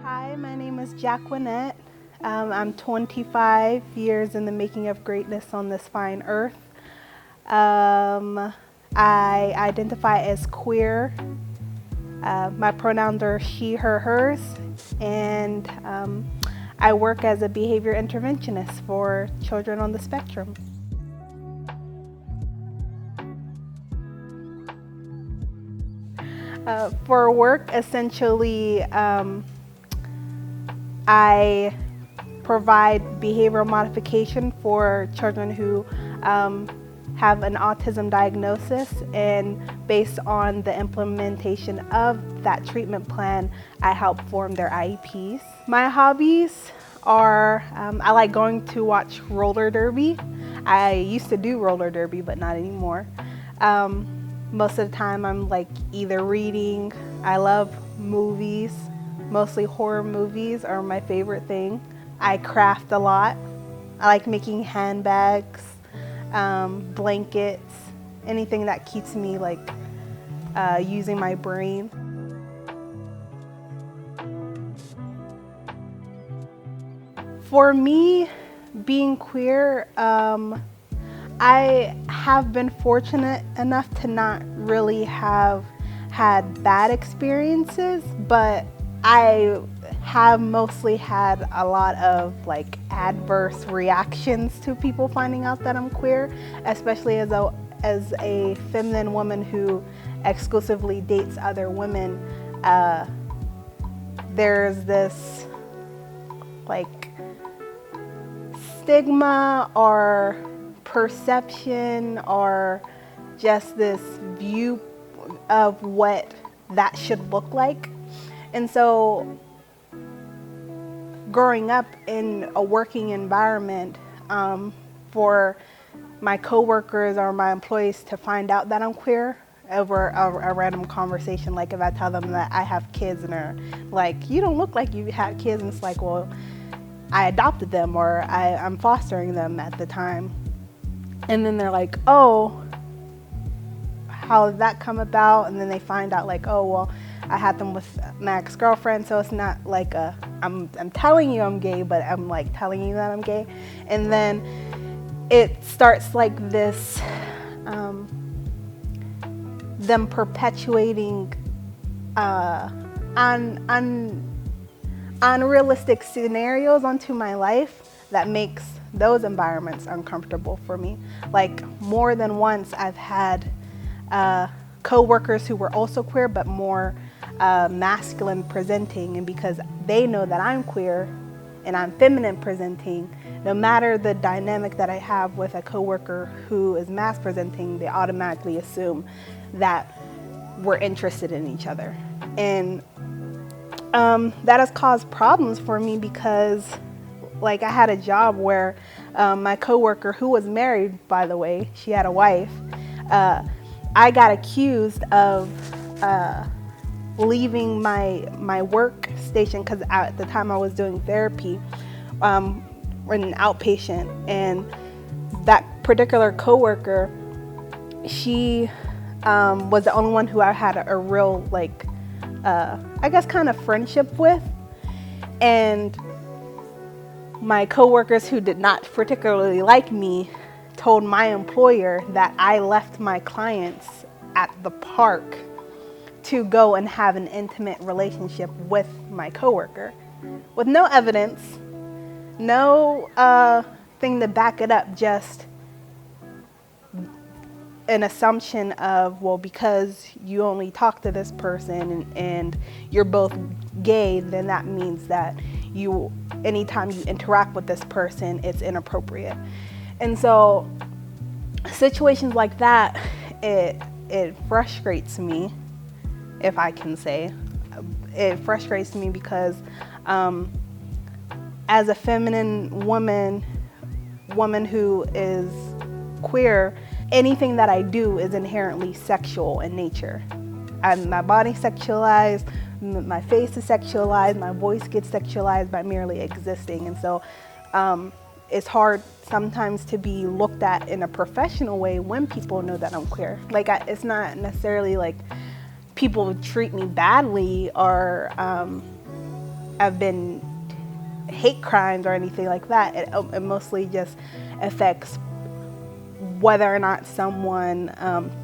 Hi, my name is Jacquinette. I'm 25 years in the making of greatness on this fine earth. I identify as queer. My pronouns are she, her, hers, and I work as a behavior interventionist for children on the spectrum. For work, essentially, I provide behavioral modification for children who have an autism diagnosis, and based on the implementation of that treatment plan, I help form their IEPs. My hobbies are, I like going to watch roller derby. I used to do roller derby, but not anymore. Most of the time I'm like either reading. I love movies. Mostly horror movies are my favorite thing. I craft a lot. I like making handbags, blankets, anything that keeps me like using my brain. For me, being queer, I have been fortunate enough to not really have had bad experiences, but I have mostly had a lot of like adverse reactions to people finding out that I'm queer, especially as a feminine woman who exclusively dates other women. There's this like stigma or perception or just this view of what that should look like. And so growing up in a working environment, for my coworkers or my employees to find out that I'm queer over a random conversation, like if I tell them that I have kids and they're like, you don't look like you had kids, and it's like, well, I adopted them or I'm fostering them at the time. And then they're like, oh, how did that come about? And then they find out like, oh, well, I had them with my ex-girlfriend, so it's not like I'm telling you I'm gay, but I'm like telling you that I'm gay. And then it starts like this, them perpetuating unrealistic scenarios onto my life that makes those environments uncomfortable for me. Like more than once I've had co-workers who were also queer but more masculine presenting, and because they know that I'm queer and I'm feminine presenting, no matter the dynamic that I have with a coworker who is mass presenting, they automatically assume that we're interested in each other. And that has caused problems for me because like I had a job where my coworker, who was married, by the way, she had a wife, I got accused of leaving my work station because at the time I was doing therapy, an outpatient, and that particular coworker, she was the only one who I had a real like I guess kind of friendship with. And my coworkers who did not particularly like me told my employer that I left my clients at the park to go and have an intimate relationship with my coworker with no evidence, no thing to back it up, just an assumption of, well, because you only talk to this person and you're both gay, then that means that anytime you interact with this person, it's inappropriate. And so situations like that, it frustrates me, if I can say. It frustrates me because as a feminine woman who is queer, anything that I do is inherently sexual in nature. My body sexualized, my face is sexualized, my voice gets sexualized by merely existing. And so it's hard sometimes to be looked at in a professional way when people know that I'm queer. Like it's not necessarily like people treat me badly or have been hate crimes or anything like that. It mostly just affects whether or not someone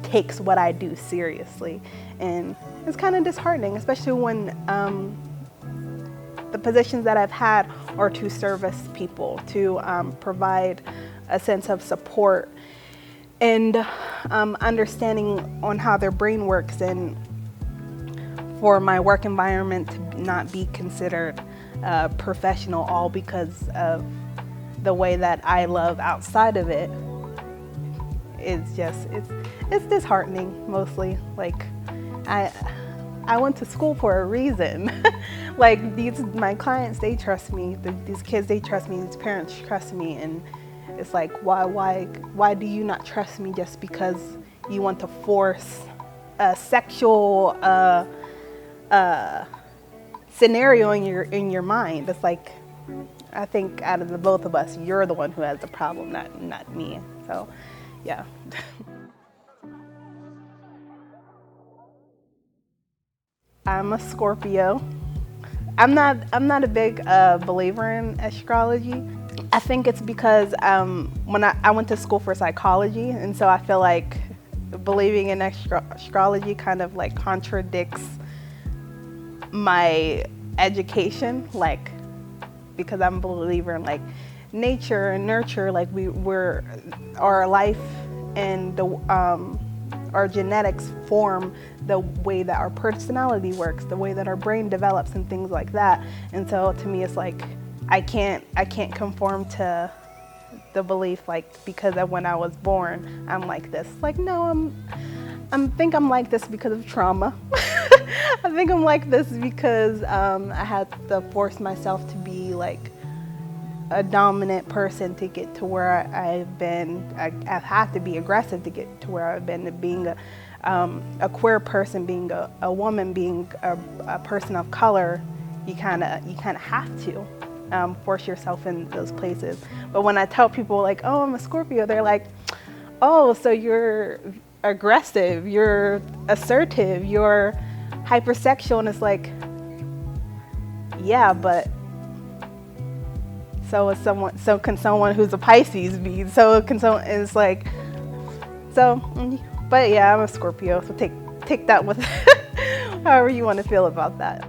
takes what I do seriously. And it's kind of disheartening, especially when the positions that I've had are to service people, to provide a sense of support and understanding on how their brain works, and for my work environment to not be considered professional all because of the way that I love outside of it. It's disheartening mostly. Like I went to school for a reason. Like my clients, they trust me. These kids, they trust me. These parents trust me, and it's like, why do you not trust me just because you want to force a sexual scenario in your mind? It's like, I think out of the both of us, you're the one who has the problem, not me. So, yeah. I'm a Scorpio. I'm not a big believer in astrology. I think it's because when I went to school for psychology, and so I feel like believing in astrology kind of like contradicts my education, like, because I'm a believer in like nature and nurture, like we're our life and our genetics form the way that our personality works, the way that our brain develops and things like that. And so to me, it's like I can't conform to the belief, like, because of when I was born I'm like this. Like, no, I think I'm like this because of trauma. I think I'm like this because I had to force myself to be like a dominant person to get to where I've been. I've had to be aggressive to get to where I've been. Being a queer person, being a woman, being a person of color, you kind of have to force yourself in those places. But when I tell people like, oh, I'm a Scorpio, they're like, oh, so you're aggressive, you're assertive, you're hypersexual, and it's like, yeah, but so can someone who's a Pisces be? So can someone? And it's like, so, but yeah, I'm a Scorpio, so take that with however you want to feel about that.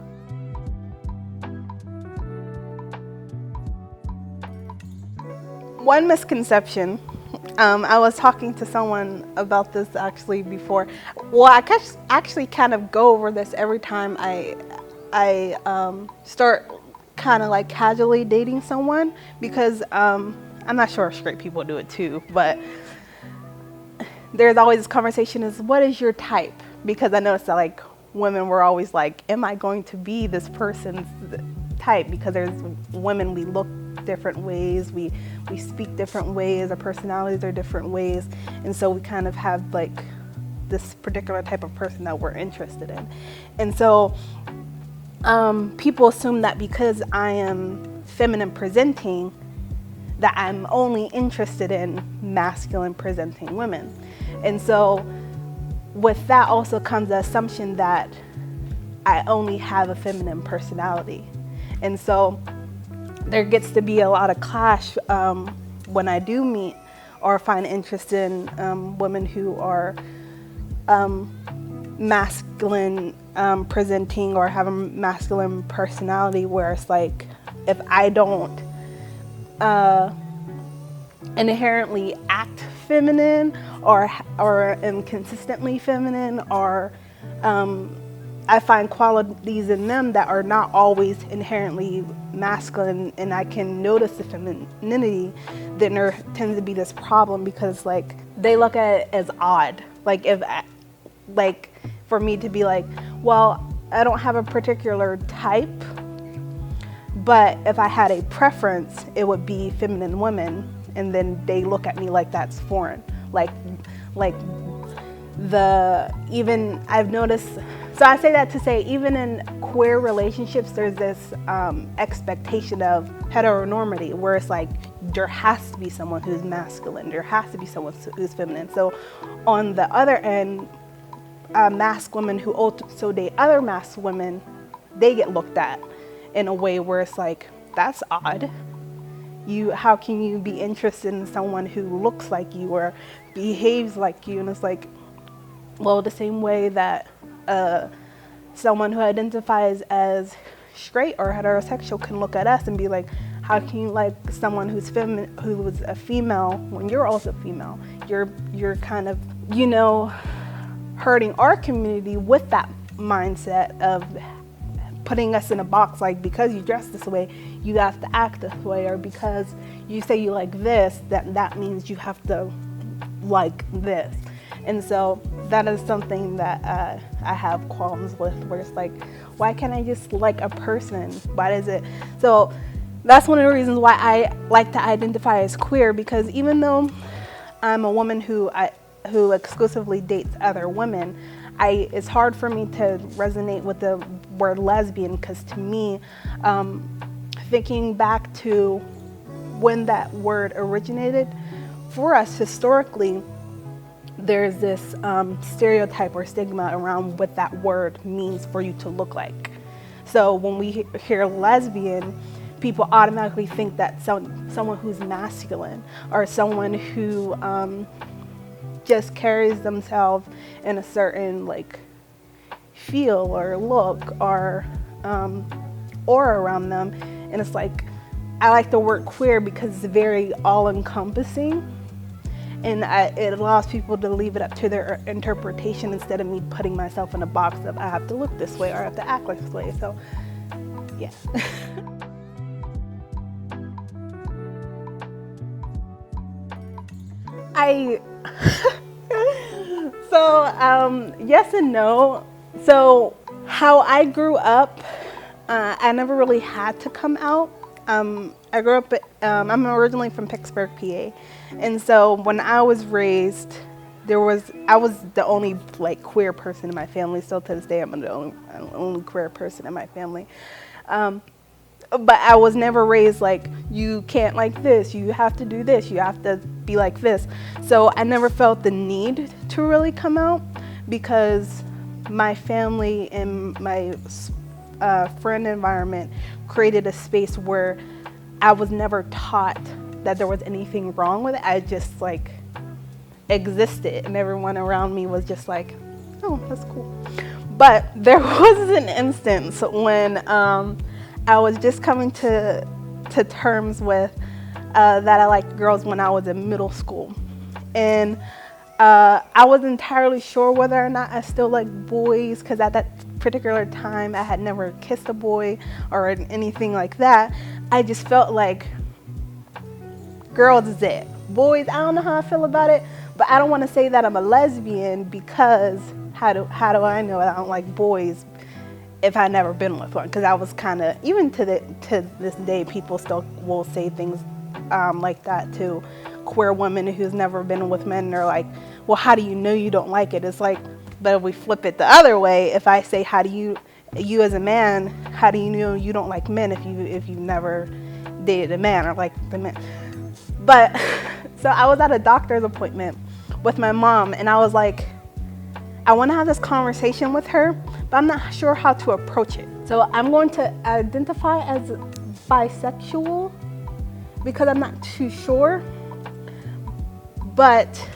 One misconception, I was talking to someone about this actually before. Well, I actually kind of go over this every time I start kind of like casually dating someone, because I'm not sure if straight people do it too, but there's always this conversation is, what is your type? Because I noticed that like women were always like, am I going to be this person's type? Because there's women, we look different ways, we speak different ways, our personalities are different ways, and so we kind of have like this particular type of person that we're interested in. And so people assume that because I am feminine presenting, that I'm only interested in masculine presenting women. And so with that also comes the assumption that I only have a feminine personality. And so there gets to be a lot of clash when I do meet or find interest in women who are masculine presenting or have a masculine personality, where it's like, if I don't inherently act feminine or am consistently feminine, or I find qualities in them that are not always inherently masculine, and I can notice the femininity, then there tends to be this problem, because like they look at it as odd. Like for me to be like, well, I don't have a particular type, but if I had a preference, it would be feminine women, and then they look at me like that's foreign. Even I've noticed, so I say that to say, even in queer relationships, there's this expectation of heteronormity, where it's like, there has to be someone who's masculine, there has to be someone who's feminine. So on the other end, masked women who also date other masked women, they get looked at in a way where it's like, that's odd. How can you be interested in someone who looks like you or behaves like you? And it's like, well, the same way that someone who identifies as straight or heterosexual can look at us and be like, how can you like someone who's a female when you're also female? You're kind of, hurting our community with that mindset of putting us in a box, like because you dress this way, you have to act this way, or because you say you like this, that means you have to like this. And so that is something that I have qualms with, where it's like, why can't I just like a person? Why does it? So that's one of the reasons why I like to identify as queer, because even though I'm a woman who exclusively dates other women, it's hard for me to resonate with the word lesbian, because to me, thinking back to when that word originated, for us historically, there's this stereotype or stigma around what that word means for you to look like. So when we hear lesbian, people automatically think that someone who's masculine, or someone who just carries themselves in a certain like feel or look or aura around them. And it's like, I like the word queer because it's very all-encompassing, and it allows people to leave it up to their interpretation instead of me putting myself in a box of I have to look this way or I have to act like this way. So yeah. Yes and no. So how I grew up, I never really had to come out. I grew up, I'm originally from Pittsburgh, PA. And so when I was raised, I was the only like queer person in my family. Still to this day, I'm the only queer person in my family. But I was never raised like, you can't like this, you have to do this, you have to be like this. So I never felt the need to really come out, because my family and my friend environment created a space where I was never taught that there was anything wrong with it. I just like existed, and everyone around me was just like, oh, that's cool. But there was an instance when I was just coming to terms with that I liked girls when I was in middle school. And I wasn't entirely sure whether or not I still liked boys, because at that particular time I had never kissed a boy or anything like that. I just felt like girls is it. Boys, I don't know how I feel about it, but I don't want to say that I'm a lesbian, because how do I know I don't like boys if I've never been with one? Because I was kind of, even to this day, people still will say things like that to queer women who's never been with men. They're like, well, how do you know you don't like it? It's like, but if we flip it the other way, if I say, how do you as a man, how do you know you don't like men if you've never dated a man or like the man? But so I was at a doctor's appointment with my mom, and I was like, I want to have this conversation with her, but I'm not sure how to approach it. So I'm going to identify as bisexual because I'm not too sure. But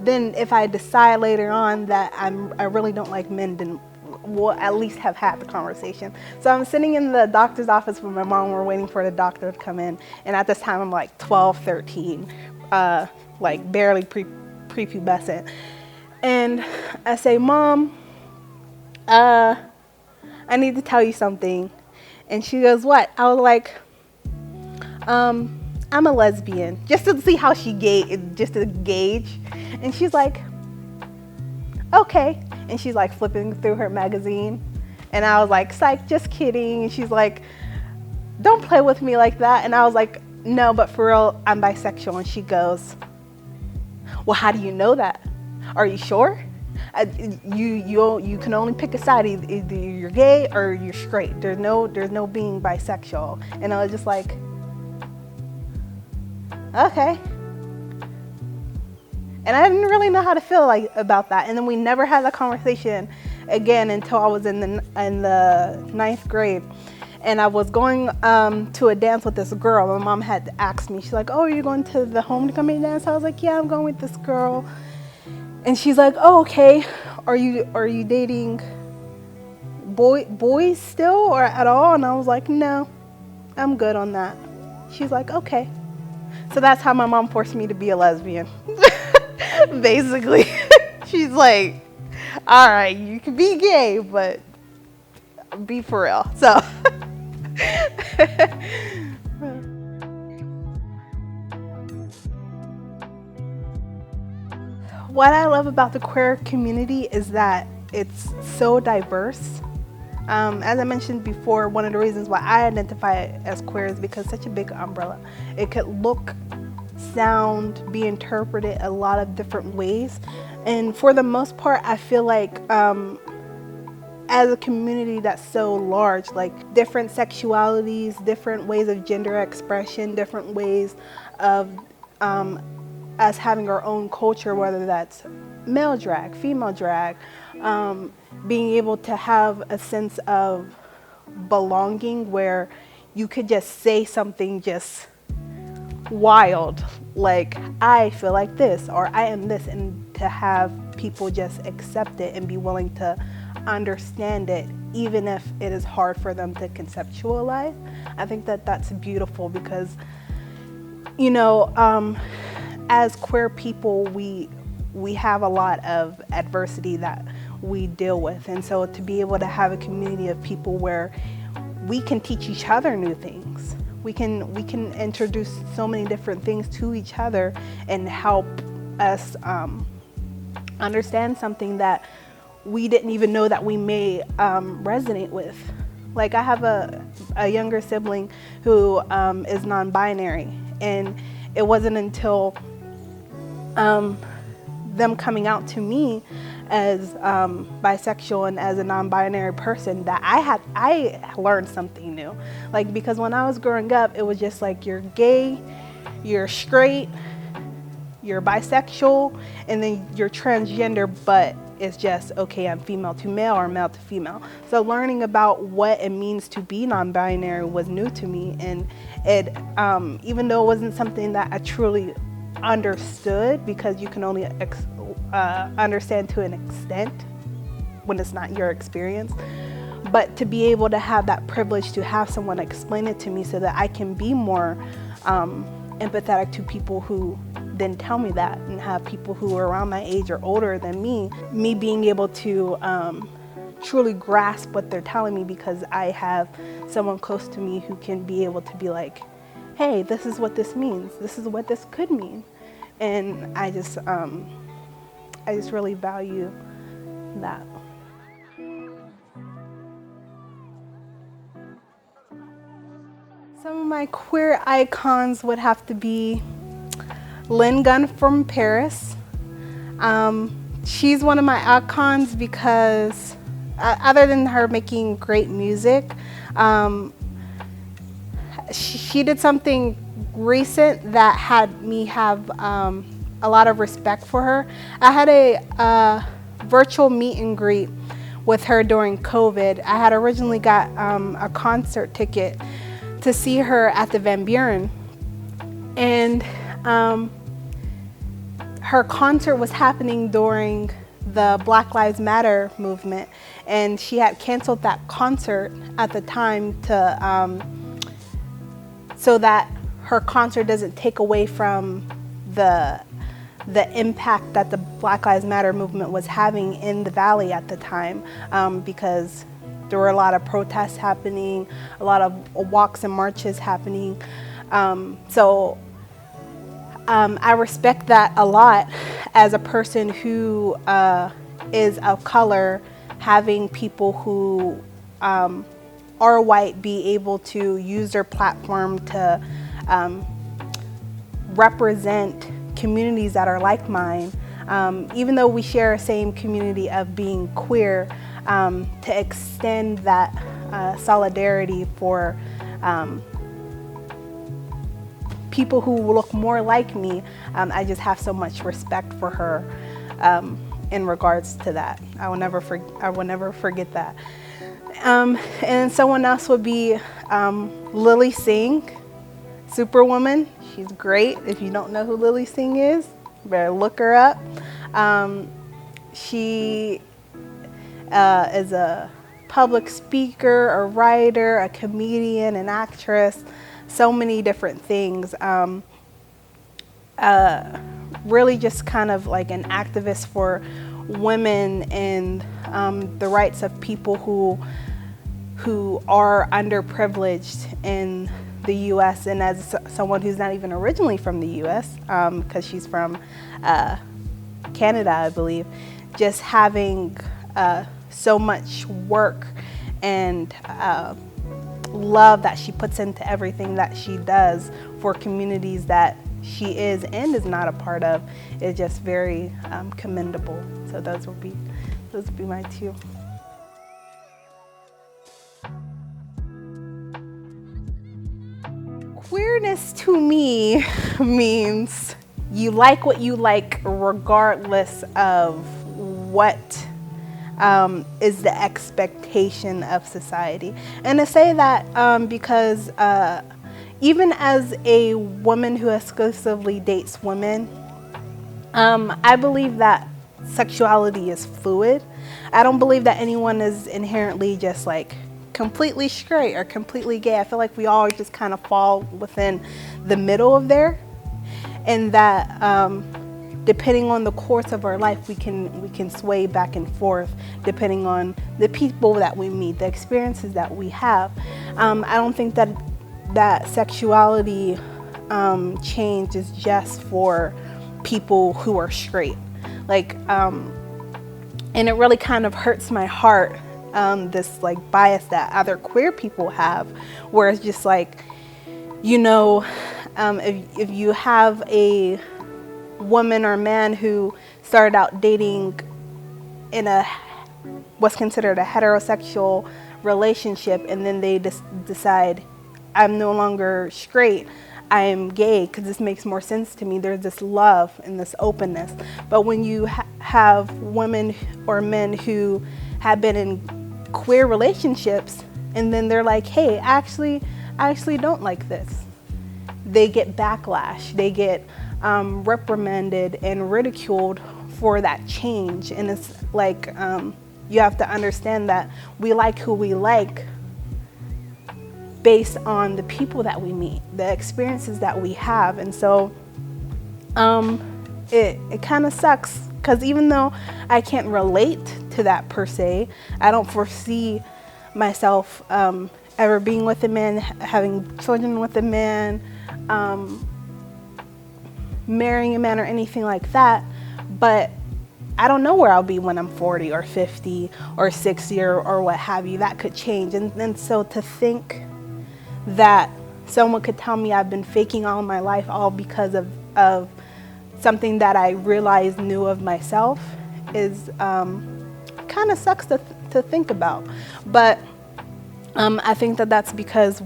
then if I decide later on that I really don't like men, then we'll at least have had the conversation. So I'm sitting in the doctor's office with my mom. We're waiting for the doctor to come in. And at this time, I'm like 12, 13, like barely prepubescent. And I say, Mom, I need to tell you something. And she goes, what? I was like, I'm a lesbian, just to see how she just to gauge. And she's like, okay. And she's like flipping through her magazine. And I was like, psych, just kidding. And she's like, don't play with me like that. And I was like, no, but for real, I'm bisexual. And she goes, well, how do you know that? Are you sure? You can only pick a side. Either you're gay or you're straight. There's no being bisexual. And I was just like, okay. And I didn't really know how to feel like about that. And then we never had that conversation again until I was in the ninth grade. And I was going to a dance with this girl. My mom had asked me, she's like, oh, are you going to the homecoming dance? I was like, yeah, I'm going with this girl. And she's like, oh, okay. Are you dating boys still or at all? And I was like, no, I'm good on that. She's like, okay. So that's how my mom forced me to be a lesbian. Basically. She's like, all right, you can be gay, but be for real. So what I love about the queer community is that it's so diverse. As I mentioned before, one of the reasons why I identify as queer is because it's such a big umbrella. It could look, sound, be interpreted a lot of different ways. And for the most part, I feel like as a community that's so large, like different sexualities, different ways of gender expression, different ways of us having our own culture, whether that's male drag, female drag, being able to have a sense of belonging where you could just say something just wild, like I feel like this or I am this, and to have people just accept it and be willing to understand it, even if it is hard for them to conceptualize. I think that that's beautiful because, you know, as queer people, we have a lot of adversity that we deal with, and so to be able to have a community of people where we can teach each other new things, we can introduce so many different things to each other and help us understand something that we didn't even know that we may resonate with. Like I have a younger sibling who is non-binary, and it wasn't until them coming out to me as bisexual and as a non-binary person that I learned something new. Like, because when I was growing up, it was just like, you're gay, you're straight, you're bisexual, and then you're transgender, but it's just, okay, I'm female to male or male to female. So learning about what it means to be non-binary was new to me, and it, even though it wasn't something that I truly understood, because you can only understand to an extent when it's not your experience, but to be able to have that privilege to have someone explain it to me so that I can be more empathetic to people who then tell me that, and have people who are around my age or older than me being able to truly grasp what they're telling me, because I have someone close to me who can be able to be like, hey, this is what this means, this is what this could mean. And I just really value that. Some of my queer icons would have to be Lynn Gunn from Paris. She's one of my icons because other than her making great music, she did something recent that had me have a lot of respect for her. I had a virtual meet and greet with her during COVID. I had originally got a concert ticket to see her at the Van Buren, and her concert was happening during the Black Lives Matter movement, and she had canceled that concert at the time to so that her concert doesn't take away from the impact that the Black Lives Matter movement was having in the Valley at the time, because there were a lot of protests happening, a lot of walks and marches happening. So I respect that a lot as a person who is of color, having people who are white be able to use their platform to represent communities that are like mine, even though we share a same community of being queer, to extend that solidarity for people who look more like me. I just have so much respect for her in regards to that. I will never forget that. And someone else would be Lily Singh, Superwoman. She's great. If you don't know who Lily Singh is, you better look her up. She is a public speaker, a writer, a comedian, an actress, so many different things. Really just kind of like an activist for women and the rights of people who are underprivileged in the U.S. And as someone who's not even originally from the U.S., because she's from Canada, I believe, just having so much work and love that she puts into everything that she does for communities that she is and is not a part of is just very commendable. So those would be my two. Queerness to me means you like what you like regardless of what is the expectation of society. And I say that because even as a woman who exclusively dates women, I believe that sexuality is fluid. I don't believe that anyone is inherently just like completely straight or completely gay. I feel like we all just kind of fall within the middle of there, and that depending on the course of our life, we can sway back and forth depending on the people that we meet, the experiences that we have. I don't think that sexuality change is just for people who are straight. Like, and it really kind of hurts my heart, this like bias that other queer people have, where it's just like, you know, if you have a woman or man who started out dating in what's considered a heterosexual relationship, and then they decide, I'm no longer straight, I am gay because this makes more sense to me. There's this love and this openness. But when you have women or men who have been in queer relationships and then they're like, hey, I actually don't like this, they get backlash. They get reprimanded and ridiculed for that change. And it's like, you have to understand that we like who we like based on the people that we meet, the experiences that we have. And so it kind of sucks, because even though I can't relate to that per se, I don't foresee myself ever being with a man, having children with a man, marrying a man or anything like that. But I don't know where I'll be when I'm 40 or 50 or 60 or what have you. That could change. And so to think that someone could tell me I've been faking all my life all because of something that I realized knew of myself is kind of sucks to think about. But I think that's because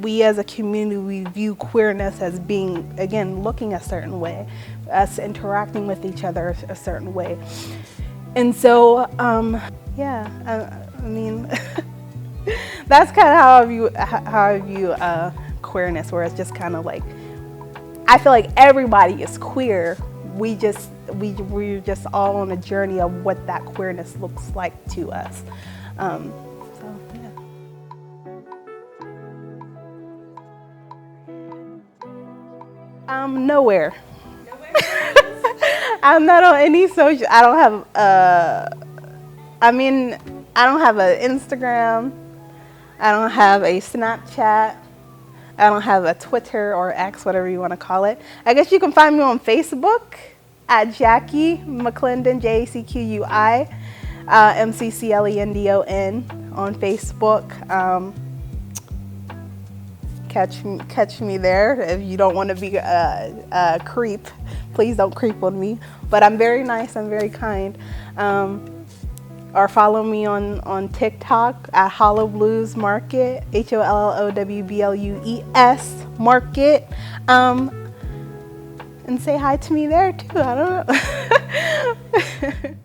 we as a community, we view queerness as being, again, looking a certain way, us interacting with each other a certain way. And so, yeah, I mean, that's kind of how I view queerness, where it's just kind of like, I feel like everybody is queer. We're just all on a journey of what that queerness looks like to us. So yeah. Nowhere. I'm not on any social. I don't have. I don't have an Instagram. I don't have a Snapchat. I don't have a Twitter or X, whatever you want to call it. I guess you can find me on Facebook at Jackie McClendon, JACQUI, MCCLENDON on Facebook. Catch me there. If you don't want to be a creep, please don't creep on me. But I'm very nice. I'm very kind. or follow me on TikTok at Hollow Blues Market, HOLLOWBLUES Market. And say hi to me there too. I don't know.